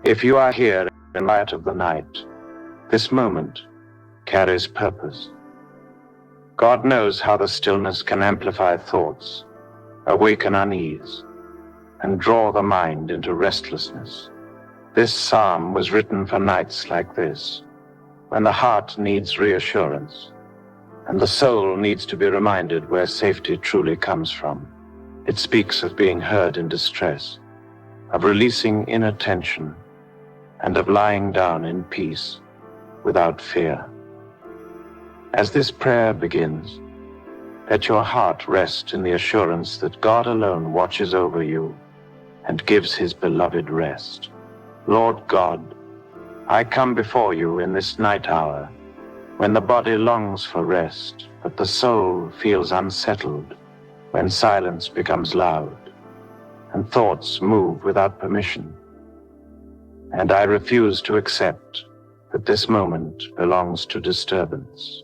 If you are here in light of the night, this moment carries purpose. God knows how the stillness can amplify thoughts, awaken unease, and draw the mind into restlessness. This psalm was written for nights like this, when the heart needs reassurance, and the soul needs to be reminded where safety truly comes from. It speaks of being heard in distress, of releasing inner tension, and of lying down in peace without fear. As this prayer begins, let your heart rest in the assurance that God alone watches over you and gives his beloved rest. Lord God, I come before you in this night hour, when the body longs for rest, but the soul feels unsettled, when silence becomes loud, and thoughts move without permission. And I refuse to accept that this moment belongs to disturbance.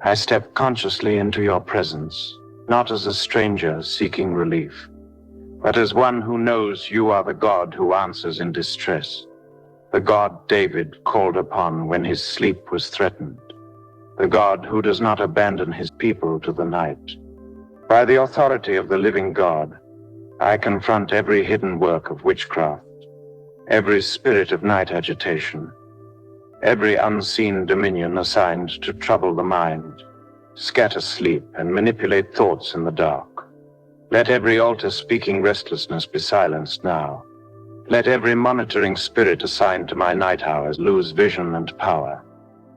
I step consciously into your presence, not as a stranger seeking relief, but as one who knows you are the God who answers in distress, the God David called upon when his sleep was threatened, the God who does not abandon his people to the night. By the authority of the living God, I confront every hidden work of witchcraft, every spirit of night agitation, every unseen dominion assigned to trouble the mind, scatter sleep, and manipulate thoughts in the dark. Let every altar speaking restlessness be silenced now. Let every monitoring spirit assigned to my night hours lose vision and power.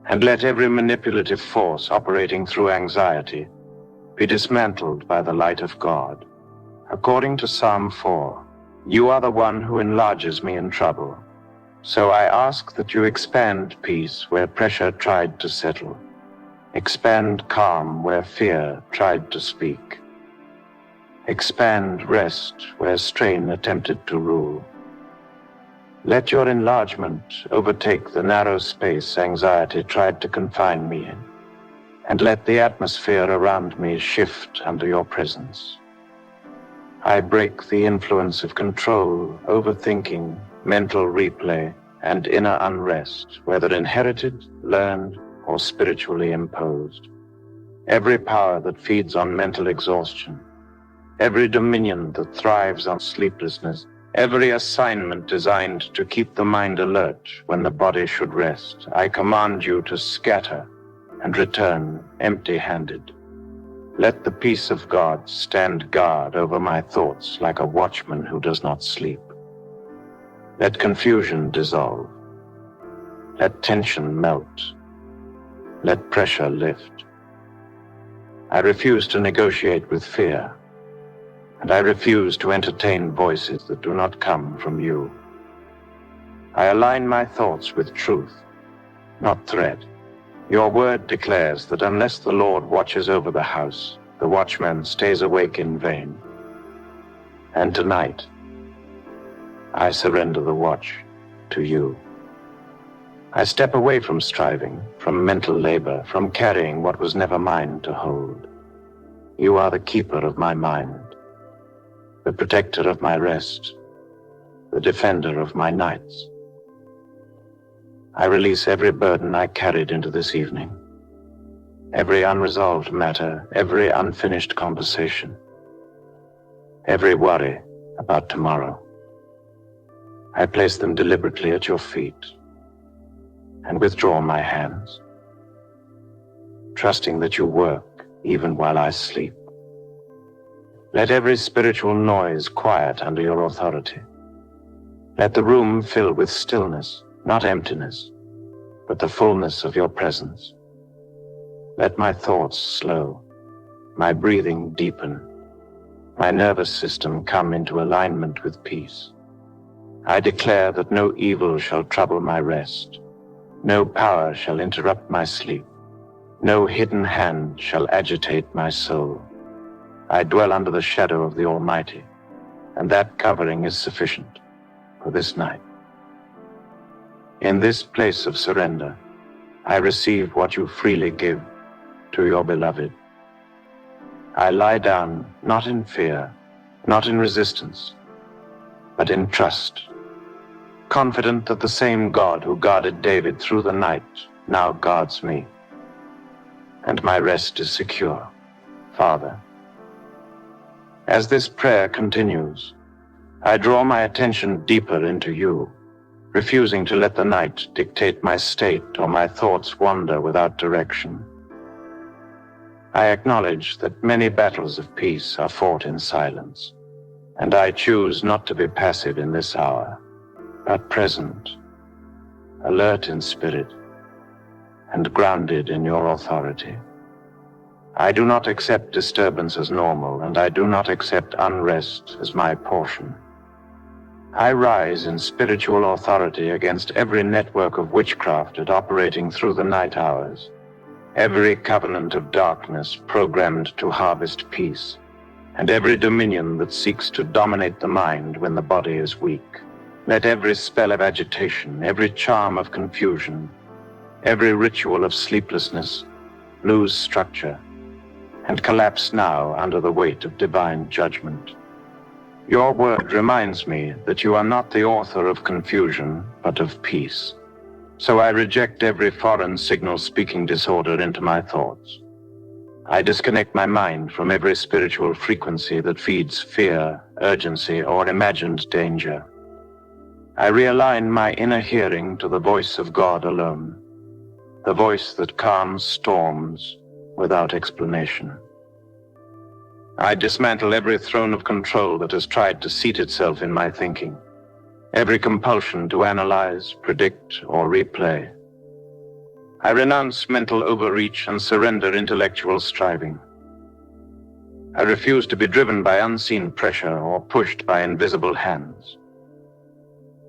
And let every manipulative force operating through anxiety be dismantled by the light of God. According to Psalm 4, you are the one who enlarges me in trouble. So I ask that you expand peace where pressure tried to settle. Expand calm where fear tried to speak. Expand rest where strain attempted to rule. Let your enlargement overtake the narrow space anxiety tried to confine me in, and let the atmosphere around me shift under your presence. I break the influence of control, overthinking, mental replay, and inner unrest, whether inherited, learned, or spiritually imposed. Every power that feeds on mental exhaustion, every dominion that thrives on sleeplessness, every assignment designed to keep the mind alert when the body should rest, I command you to scatter and return empty-handed. Let the peace of God stand guard over my thoughts like a watchman who does not sleep. Let confusion dissolve. Let tension melt. Let pressure lift. I refuse to negotiate with fear, and I refuse to entertain voices that do not come from you. I align my thoughts with truth, not threat. Your word declares that unless the Lord watches over the house, the watchman stays awake in vain. And tonight, I surrender the watch to you. I step away from striving, from mental labor, from carrying what was never mine to hold. You are the keeper of my mind, the protector of my rest, the defender of my nights. I release every burden I carried into this evening, every unresolved matter, every unfinished conversation, every worry about tomorrow. I place them deliberately at your feet and withdraw my hands, trusting that you work even while I sleep. Let every spiritual noise quiet under your authority. Let the room fill with stillness, not emptiness, but the fullness of your presence. Let my thoughts slow, my breathing deepen, my nervous system come into alignment with peace. I declare that no evil shall trouble my rest, no power shall interrupt my sleep, no hidden hand shall agitate my soul. I dwell under the shadow of the Almighty, and that covering is sufficient for this night. In this place of surrender, I receive what you freely give to your beloved. I lie down not in fear, not in resistance, but in trust, confident that the same God who guarded David through the night now guards me, and my rest is secure. Father, as this prayer continues, I draw my attention deeper into you, refusing to let the night dictate my state or my thoughts wander without direction. I acknowledge that many battles of peace are fought in silence, and I choose not to be passive in this hour, but present, alert in spirit, and grounded in your authority. I do not accept disturbance as normal, and I do not accept unrest as my portion. I rise in spiritual authority against every network of witchcraft operating through the night hours, every covenant of darkness programmed to harvest peace, and every dominion that seeks to dominate the mind when the body is weak. Let every spell of agitation, every charm of confusion, every ritual of sleeplessness lose structure and collapse now under the weight of divine judgment. Your word reminds me that you are not the author of confusion, but of peace. So I reject every foreign signal speaking disorder into my thoughts. I disconnect my mind from every spiritual frequency that feeds fear, urgency, or imagined danger. I realign my inner hearing to the voice of God alone, the voice that calms storms without explanation. I dismantle every throne of control that has tried to seat itself in my thinking, every compulsion to analyze, predict, or replay. I renounce mental overreach and surrender intellectual striving. I refuse to be driven by unseen pressure or pushed by invisible hands.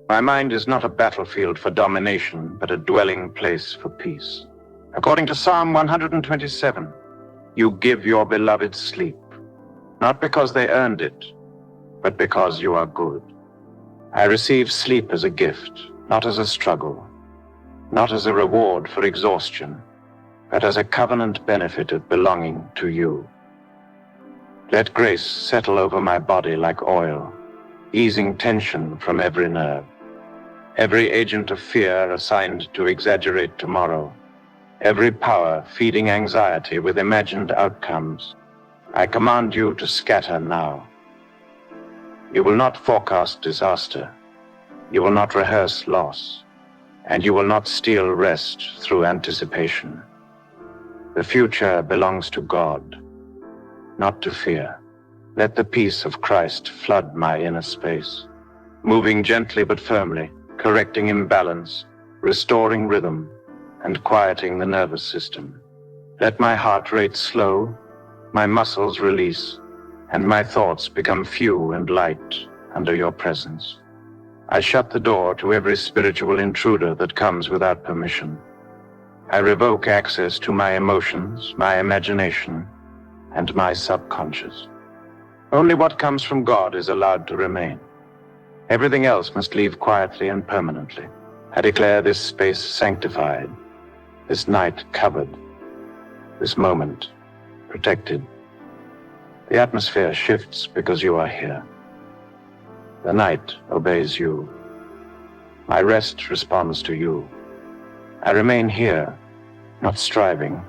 My mind is not a battlefield for domination, but a dwelling place for peace. According to Psalm 127, you give your beloved sleep, not because they earned it, but because you are good. I receive sleep as a gift, not as a struggle, not as a reward for exhaustion, but as a covenant benefit of belonging to you. Let grace settle over my body like oil, easing tension from every nerve. Every agent of fear assigned to exaggerate tomorrow, every power feeding anxiety with imagined outcomes, I command you to scatter now. You will not forecast disaster, you will not rehearse loss, and you will not steal rest through anticipation. The future belongs to God, not to fear. Let the peace of Christ flood my inner space, moving gently but firmly, correcting imbalance, restoring rhythm, and quieting the nervous system. Let my heart rate slow, my muscles release, and my thoughts become few and light under your presence. I shut the door to every spiritual intruder that comes without permission. I revoke access to my emotions, my imagination, and my subconscious. Only what comes from God is allowed to remain. Everything else must leave quietly and permanently. I declare this space sanctified, this night covered, this moment protected. The atmosphere shifts because you are here. The night obeys you. My rest responds to you. I remain here, not striving,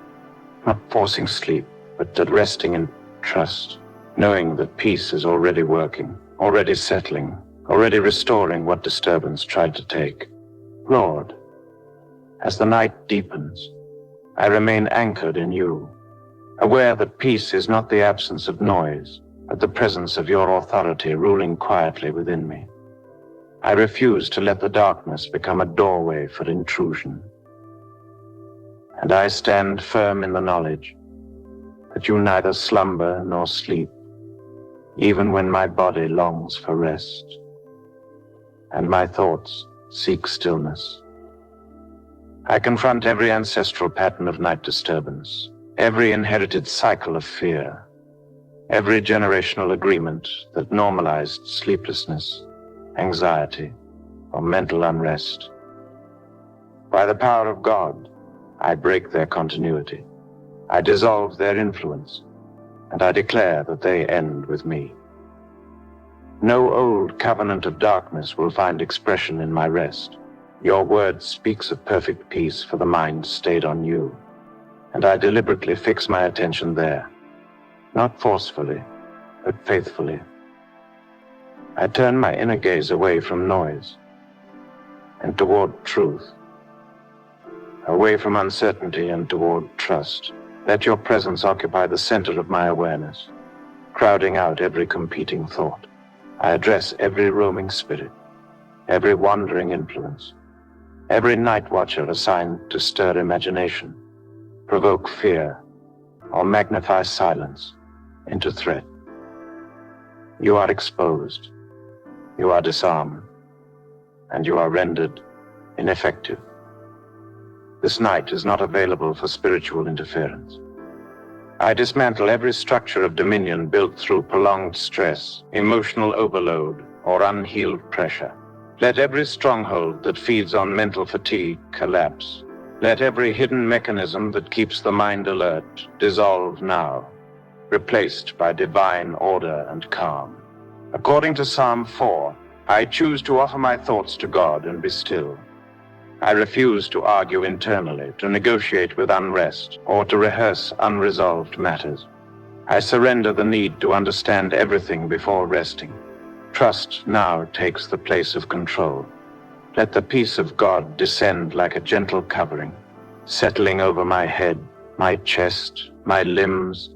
not forcing sleep, but resting in trust, knowing that peace is already working, already settling, already restoring what disturbance tried to take. Lord, as the night deepens, I remain anchored in you, aware that peace is not the absence of noise, but the presence of your authority ruling quietly within me. I refuse to let the darkness become a doorway for intrusion. And I stand firm in the knowledge that you neither slumber nor sleep, even when my body longs for rest, and my thoughts seek stillness. I confront every ancestral pattern of night disturbance, every inherited cycle of fear, every generational agreement that normalized sleeplessness, anxiety, or mental unrest. By the power of God, I break their continuity. I dissolve their influence, and I declare that they end with me. No old covenant of darkness will find expression in my rest. Your word speaks of perfect peace for the mind stayed on you, and I deliberately fix my attention there, not forcefully, but faithfully. I turn my inner gaze away from noise and toward truth, away from uncertainty and toward trust. Let your presence occupy the center of my awareness, crowding out every competing thought. I address every roaming spirit, every wandering influence, every night watcher assigned to stir imagination, provoke fear, or magnify silence into threat. You are exposed, you are disarmed, and you are rendered ineffective. This night is not available for spiritual interference. I dismantle every structure of dominion built through prolonged stress, emotional overload, or unhealed pressure. Let every stronghold that feeds on mental fatigue collapse. Let every hidden mechanism that keeps the mind alert dissolve now, replaced by divine order and calm. According to Psalm 4, I choose to offer my thoughts to God and be still. I refuse to argue internally, to negotiate with unrest, or to rehearse unresolved matters. I surrender the need to understand everything before resting. Trust now takes the place of control. Let the peace of God descend like a gentle covering, settling over my head, my chest, my limbs,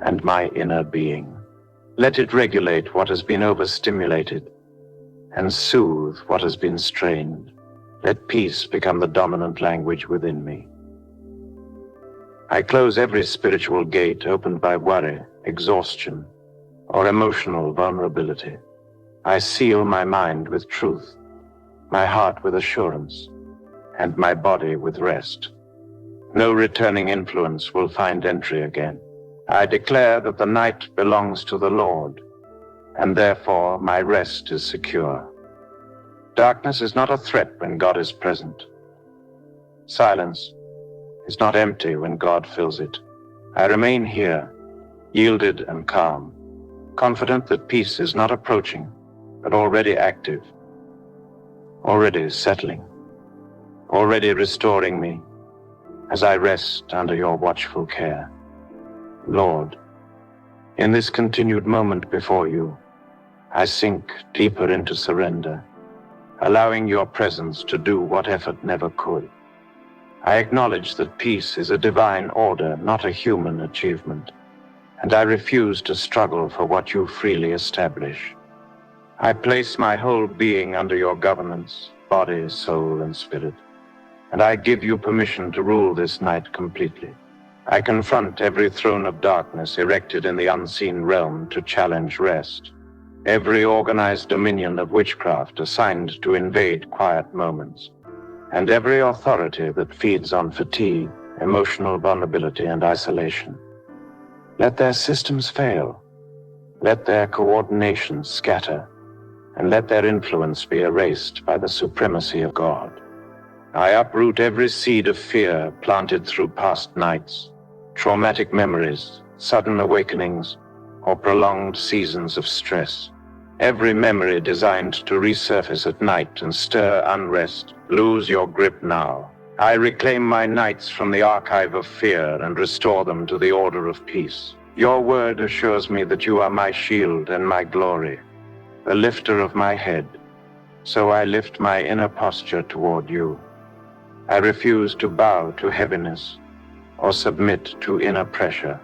and my inner being. Let it regulate what has been overstimulated and soothe what has been strained. Let peace become the dominant language within me. I close every spiritual gate opened by worry, exhaustion, or emotional vulnerability. I seal my mind with truth, my heart with assurance, and my body with rest. No returning influence will find entry again. I declare that the night belongs to the Lord, and therefore my rest is secure. Darkness is not a threat when God is present. Silence is not empty when God fills it. I remain here, yielded and calm, confident that peace is not approaching, but already active, already settling, already restoring me as I rest under your watchful care. Lord, in this continued moment before you, I sink deeper into surrender, allowing your presence to do what effort never could. I acknowledge that peace is a divine order, not a human achievement, and I refuse to struggle for what you freely establish. I place my whole being under your governance, body, soul, and spirit, and I give you permission to rule this night completely. I confront every throne of darkness erected in the unseen realm to challenge rest, every organized dominion of witchcraft assigned to invade quiet moments, and every authority that feeds on fatigue, emotional vulnerability, and isolation. Let their systems fail, let their coordination scatter, and let their influence be erased by the supremacy of God. I uproot every seed of fear planted through past nights, traumatic memories, sudden awakenings, or prolonged seasons of stress. Every memory designed to resurface at night and stir unrest, lose your grip now. I reclaim my nights from the archive of fear and restore them to the order of peace. Your word assures me that you are my shield and my glory, the lifter of my head. So I lift my inner posture toward you. I refuse to bow to heaviness or submit to inner pressure.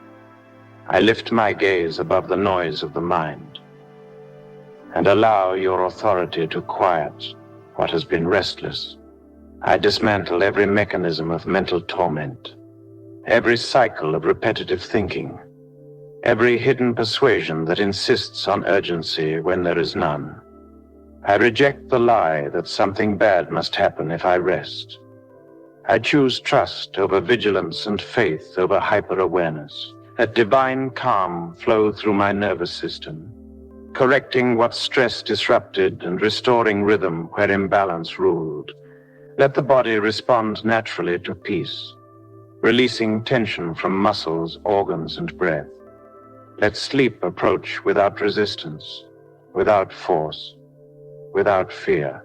I lift my gaze above the noise of the mind and allow your authority to quiet what has been restless. I dismantle every mechanism of mental torment, every cycle of repetitive thinking, every hidden persuasion that insists on urgency when there is none. I reject the lie that something bad must happen if I rest. I choose trust over vigilance and faith over hyper-awareness. Let divine calm flow through my nervous system, correcting what stress disrupted and restoring rhythm where imbalance ruled. Let the body respond naturally to peace, releasing tension from muscles, organs, and breath. Let sleep approach without resistance, without force, without fear.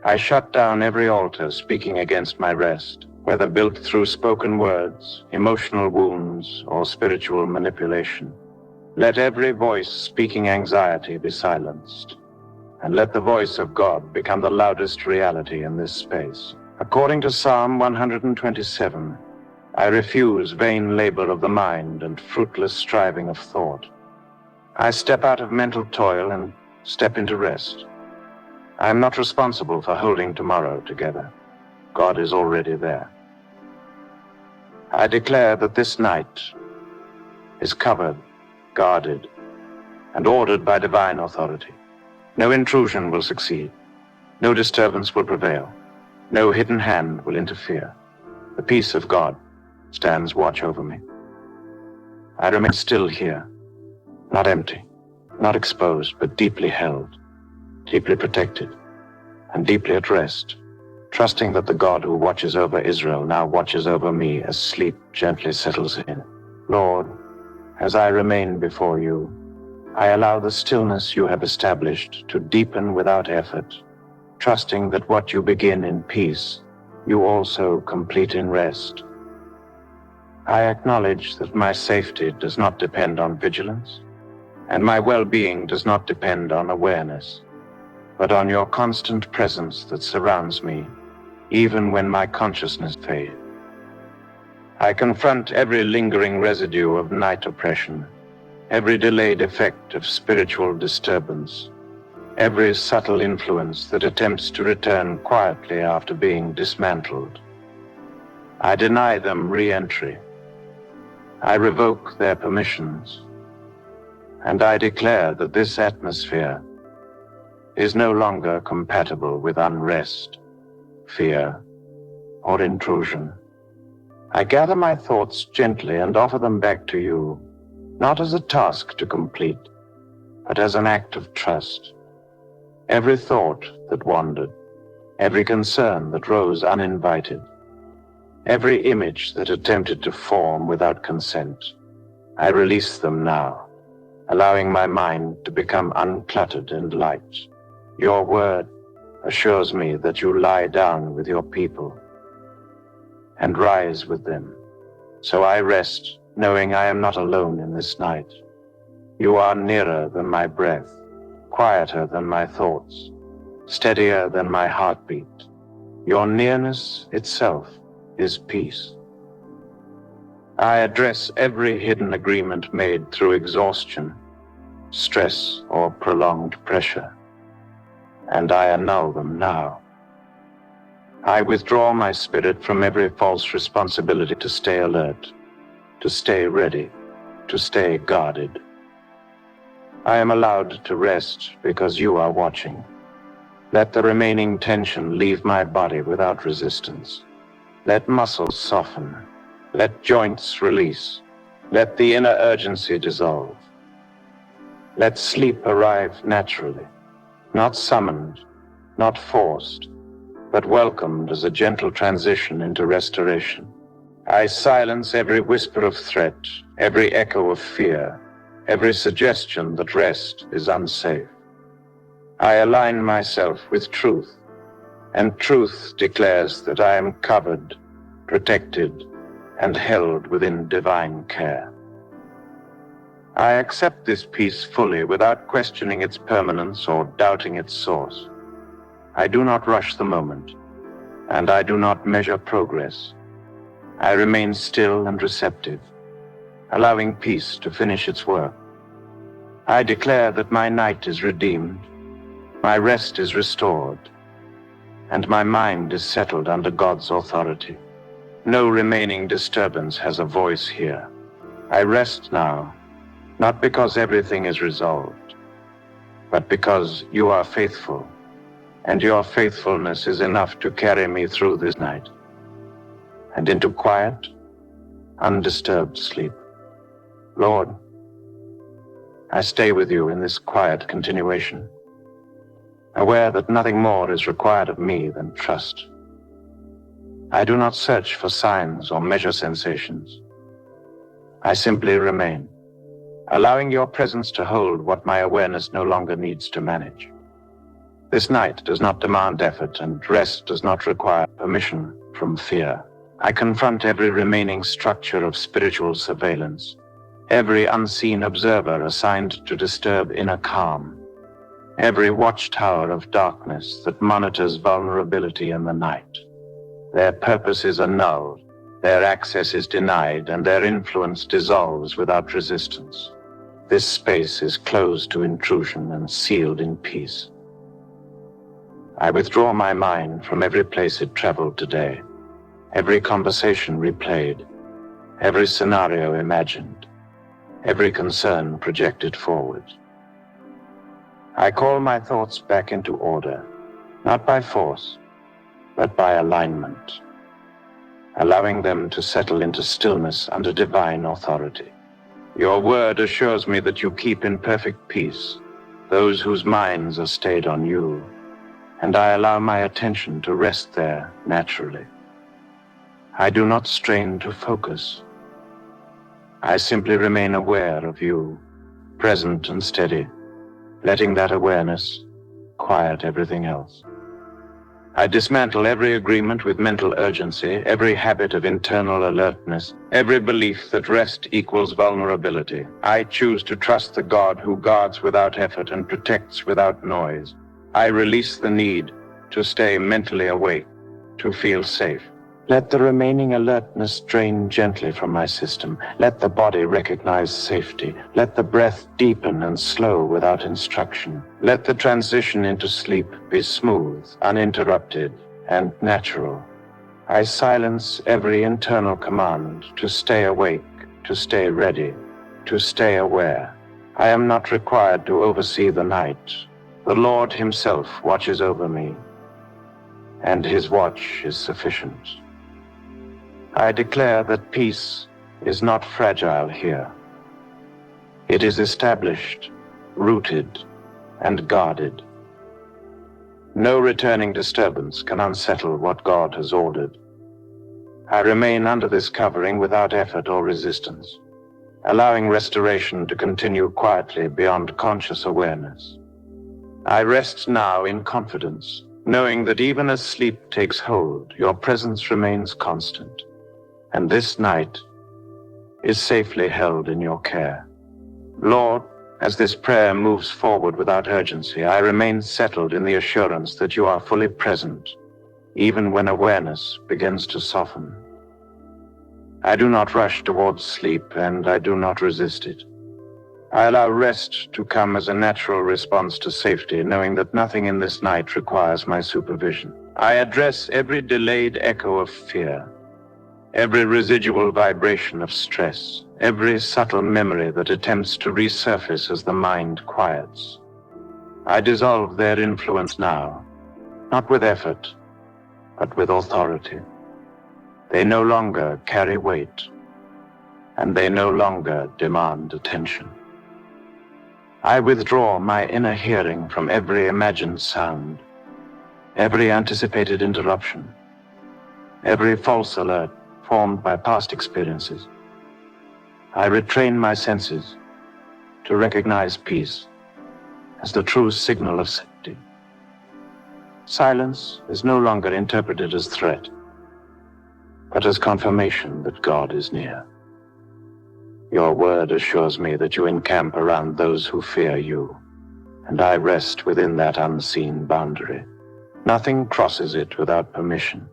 I shut down every altar speaking against my rest, whether built through spoken words, emotional wounds, or spiritual manipulation. Let every voice speaking anxiety be silenced, and let the voice of God become the loudest reality in this space. According to Psalm 127, I refuse vain labor of the mind and fruitless striving of thought. I step out of mental toil and step into rest. I am not responsible for holding tomorrow together. God is already there. I declare that this night is covered, guarded, and ordered by divine authority. No intrusion will succeed. No disturbance will prevail. No hidden hand will interfere. The peace of God stands watch over me. I remain still here, not empty, not exposed, but deeply held, deeply protected, and deeply at rest, trusting that the God who watches over Israel now watches over me as sleep gently settles in. Lord, as I remain before you, I allow the stillness you have established to deepen without effort, trusting that what you begin in peace, you also complete in rest. I acknowledge that my safety does not depend on vigilance, and my well-being does not depend on awareness, but on your constant presence that surrounds me, even when my consciousness fades. I confront every lingering residue of night oppression, every delayed effect of spiritual disturbance, every subtle influence that attempts to return quietly after being dismantled. I deny them re-entry. I revoke their permissions, and I declare that this atmosphere is no longer compatible with unrest, fear, or intrusion. I gather my thoughts gently and offer them back to you, not as a task to complete, but as an act of trust. Every thought that wandered, every concern that rose uninvited, every image that attempted to form without consent, I release them now, allowing my mind to become uncluttered and light. Your word assures me that you lie down with your people and rise with them. So I rest, knowing I am not alone in this night. You are nearer than my breath, quieter than my thoughts, steadier than my heartbeat. Your nearness itself is peace. I address every hidden agreement made through exhaustion, stress, or prolonged pressure, and I annul them now. I withdraw my spirit from every false responsibility to stay alert, to stay ready, to stay guarded. I am allowed to rest because you are watching. Let the remaining tension leave my body without resistance. Let muscles soften. Let joints release. Let the inner urgency dissolve. Let sleep arrive naturally, not summoned, not forced, but welcomed as a gentle transition into restoration. I silence every whisper of threat, every echo of fear, every suggestion that rest is unsafe. I align myself with truth, and truth declares that I am covered, protected, and held within divine care. I accept this peace fully without questioning its permanence or doubting its source. I do not rush the moment, and I do not measure progress. I remain still and receptive, allowing peace to finish its work. I declare that my night is redeemed, my rest is restored, and my mind is settled under God's authority. No remaining disturbance has a voice here. I rest now, not because everything is resolved, but because you are faithful, and your faithfulness is enough to carry me through this night and into quiet, undisturbed sleep. Lord, I stay with you in this quiet continuation, aware that nothing more is required of me than trust. I do not search for signs or measure sensations. I simply remain, allowing your presence to hold what my awareness no longer needs to manage. This night does not demand effort, and rest does not require permission from fear. I confront every remaining structure of spiritual surveillance, every unseen observer assigned to disturb inner calm, every watchtower of darkness that monitors vulnerability in the night. Their purpose is annulled, their access is denied, and their influence dissolves without resistance. This space is closed to intrusion and sealed in peace. I withdraw my mind from every place it traveled today, every conversation replayed, every scenario imagined, every concern projected forward. I call my thoughts back into order, not by force, but by alignment, allowing them to settle into stillness under divine authority. Your word assures me that you keep in perfect peace those whose minds are stayed on you, and I allow my attention to rest there naturally. I do not strain to focus. I simply remain aware of you, present and steady, letting that awareness quiet everything else. I dismantle every agreement with mental urgency, every habit of internal alertness, every belief that rest equals vulnerability. I choose to trust the God who guards without effort and protects without noise. I release the need to stay mentally awake, to feel safe. Let the remaining alertness drain gently from my system. Let the body recognize safety. Let the breath deepen and slow without instruction. Let the transition into sleep be smooth, uninterrupted, and natural. I silence every internal command to stay awake, to stay ready, to stay aware. I am not required to oversee the night. The Lord Himself watches over me, and His watch is sufficient. I declare that peace is not fragile here. It is established, rooted, and guarded. No returning disturbance can unsettle what God has ordered. I remain under this covering without effort or resistance, allowing restoration to continue quietly beyond conscious awareness. I rest now in confidence, knowing that even as sleep takes hold, your presence remains constant, and this night is safely held in your care. Lord, as this prayer moves forward without urgency, I remain settled in the assurance that you are fully present, even when awareness begins to soften. I do not rush towards sleep, and I do not resist it. I allow rest to come as a natural response to safety, knowing that nothing in this night requires my supervision. I address every delayed echo of fear, every residual vibration of stress, every subtle memory that attempts to resurface as the mind quiets. I dissolve their influence now, not with effort, but with authority. They no longer carry weight, and they no longer demand attention. I withdraw my inner hearing from every imagined sound, every anticipated interruption, every false alert formed by past experiences. I retrain my senses to recognize peace as the true signal of safety. Silence is no longer interpreted as threat, but as confirmation that God is near. Your word assures me that you encamp around those who fear you, and I rest within that unseen boundary. Nothing crosses it without permission.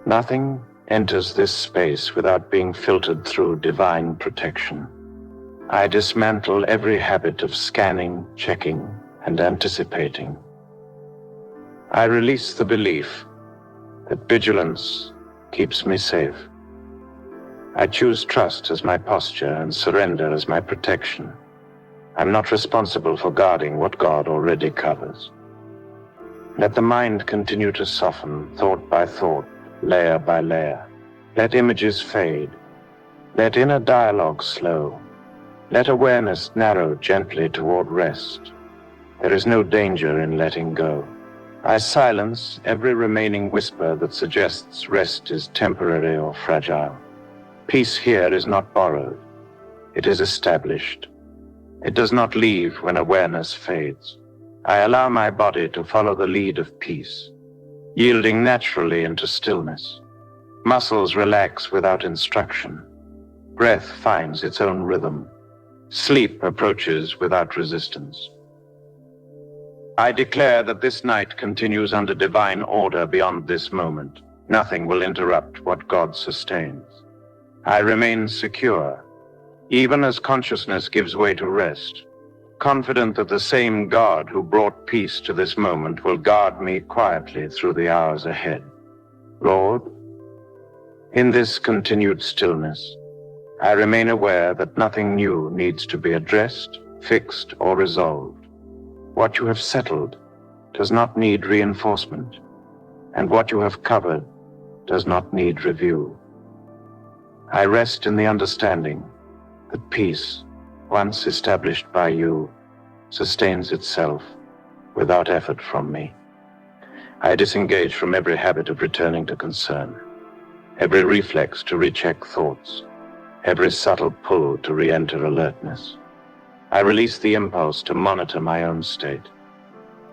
Nothing enters this space without being filtered through divine protection. I dismantle every habit of scanning, checking, and anticipating. I release the belief that vigilance keeps me safe. I choose trust as my posture and surrender as my protection. I'm not responsible for guarding what God already covers. Let the mind continue to soften, thought by thought, layer by layer. Let images fade. Let inner dialogue slow. Let awareness narrow gently toward rest. There is no danger in letting go. I silence every remaining whisper that suggests rest is temporary or fragile. Peace here is not borrowed. It is established, It does not leave when awareness fades. I allow my body to follow the lead of peace, yielding naturally into stillness. Muscles relax without instruction. Breath finds its own rhythm. Sleep approaches without resistance. I declare that this night continues under divine order beyond this moment. Nothing will interrupt what God sustains. I remain secure, even as consciousness gives way to rest, confident that the same God who brought peace to this moment will guard me quietly through the hours ahead. Lord, in this continued stillness, I remain aware that nothing new needs to be addressed, fixed, or resolved. What you have settled does not need reinforcement, and what you have covered does not need review. I rest in the understanding that peace, once established by you, sustains itself without effort from me. I disengage from every habit of returning to concern, every reflex to recheck thoughts, every subtle pull to re-enter alertness. I release the impulse to monitor my own state.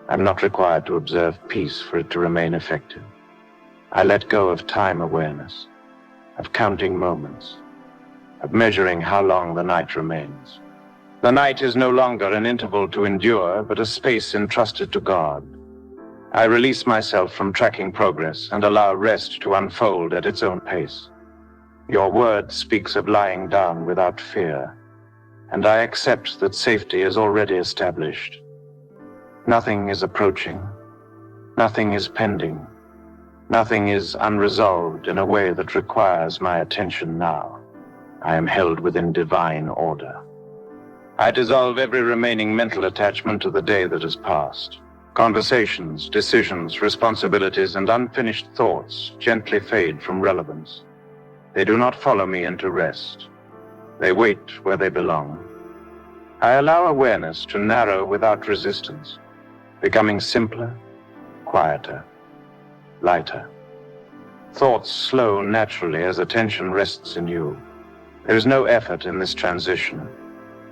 I'm not required to observe peace for it to remain effective. I let go of time awareness, of counting moments, of measuring how long the night remains. The night is no longer an interval to endure, but a space entrusted to God. I release myself from tracking progress and allow rest to unfold at its own pace. Your word speaks of lying down without fear, and I accept that safety is already established. Nothing is approaching. Nothing is pending. Nothing is unresolved in a way that requires my attention now. I am held within divine order. I dissolve every remaining mental attachment to the day that has passed. Conversations, decisions, responsibilities, and unfinished thoughts gently fade from relevance. They do not follow me into rest. They wait where they belong. I allow awareness to narrow without resistance, becoming simpler, quieter, lighter. Thoughts slow naturally as attention rests in you. There is no effort in this transition,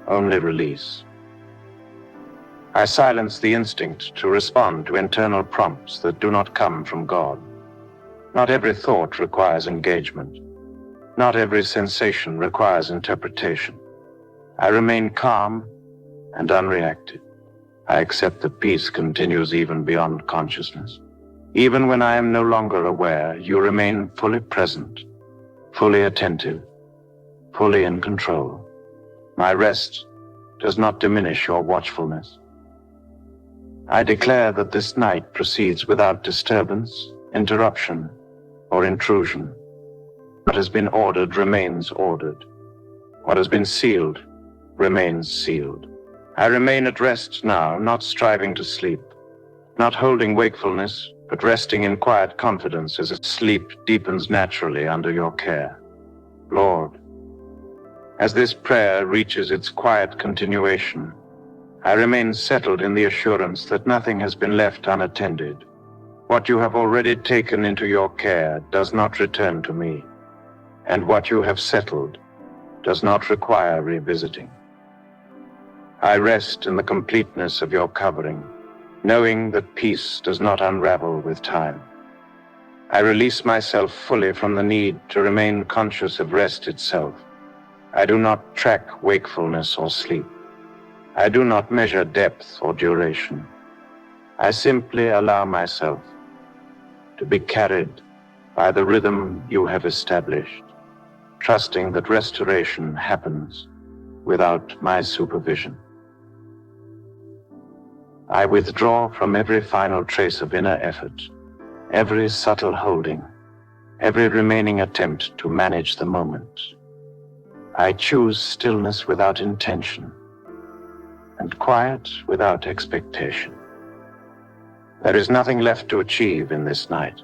only release. I silence the instinct to respond to internal prompts that do not come from God. Not every thought requires engagement. Not every sensation requires interpretation. I remain calm and unreacted. I accept that peace continues even beyond consciousness. Even when I am no longer aware, you remain fully present, fully attentive, fully in control. My rest does not diminish your watchfulness. I declare that this night proceeds without disturbance, interruption, or intrusion. What has been ordered remains ordered. What has been sealed remains sealed. I remain at rest now, not striving to sleep, not holding wakefulness, but resting in quiet confidence as sleep deepens naturally under your care. Lord, as this prayer reaches its quiet continuation, I remain settled in the assurance that nothing has been left unattended. What you have already taken into your care does not return to me, and what you have settled does not require revisiting. I rest in the completeness of your covering, knowing that peace does not unravel with time. I release myself fully from the need to remain conscious of rest itself. I do not track wakefulness or sleep. I do not measure depth or duration. I simply allow myself to be carried by the rhythm you have established, trusting that restoration happens without my supervision. I withdraw from every final trace of inner effort, every subtle holding, every remaining attempt to manage the moment. I choose stillness without intention and quiet without expectation. There is nothing left to achieve in this night.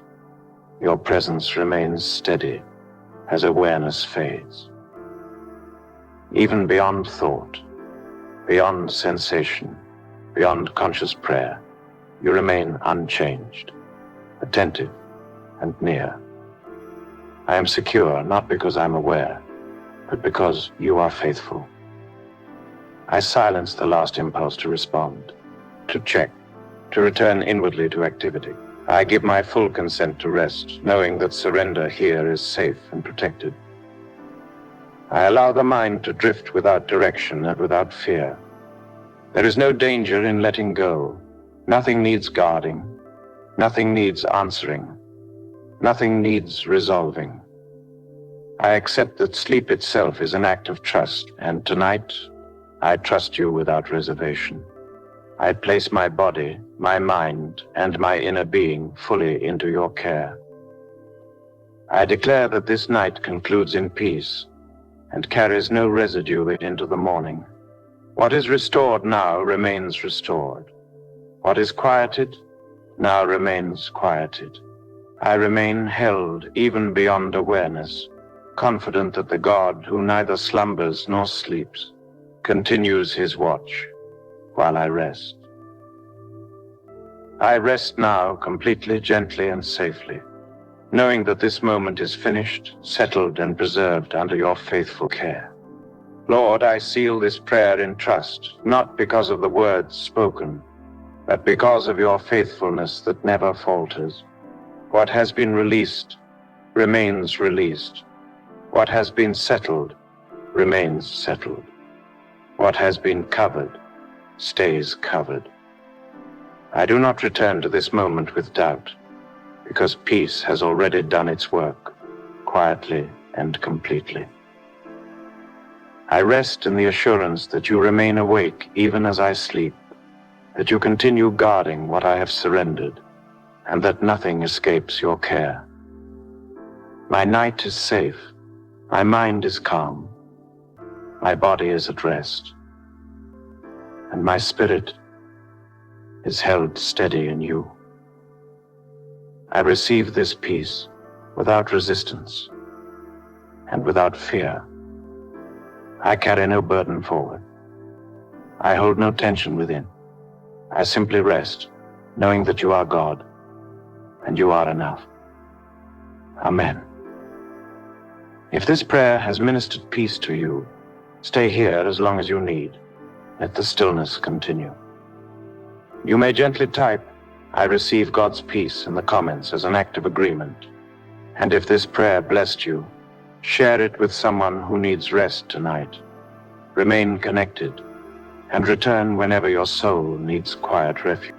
Your presence remains steady as awareness fades. Even beyond thought, beyond sensation, beyond conscious prayer, you remain unchanged, attentive and near. I am secure not because I'm aware, but because you are faithful. I silence the last impulse to respond, to check, to return inwardly to activity. I give my full consent to rest, knowing that surrender here is safe and protected. I allow the mind to drift without direction and without fear. There is no danger in letting go. Nothing needs guarding. Nothing needs answering. Nothing needs resolving. I accept that sleep itself is an act of trust, and tonight, I trust you without reservation. I place my body, my mind, and my inner being fully into your care. I declare that this night concludes in peace and carries no residue into the morning. What is restored now remains restored. What is quieted now remains quieted. I remain held even beyond awareness, confident that the God who neither slumbers nor sleeps continues his watch while I rest. I rest now completely, gently, and safely, knowing that this moment is finished, settled, and preserved under your faithful care. Lord, I seal this prayer in trust, not because of the words spoken, but because of your faithfulness that never falters. What has been released remains released. What has been settled remains settled. What has been covered stays covered. I do not return to this moment with doubt, because peace has already done its work, quietly and completely. I rest in the assurance that you remain awake even as I sleep, that you continue guarding what I have surrendered, and that nothing escapes your care. My night is safe, my mind is calm, my body is at rest, and my spirit is held steady in you. I receive this peace without resistance and without fear. I carry no burden forward. I hold no tension within. I simply rest, knowing that you are God and you are enough. Amen. If this prayer has ministered peace to you, stay here as long as you need. Let the stillness continue. You may gently type, "I receive God's peace," in the comments as an act of agreement. And if this prayer blessed you, share it with someone who needs rest tonight. Remain connected and return whenever your soul needs quiet refuge.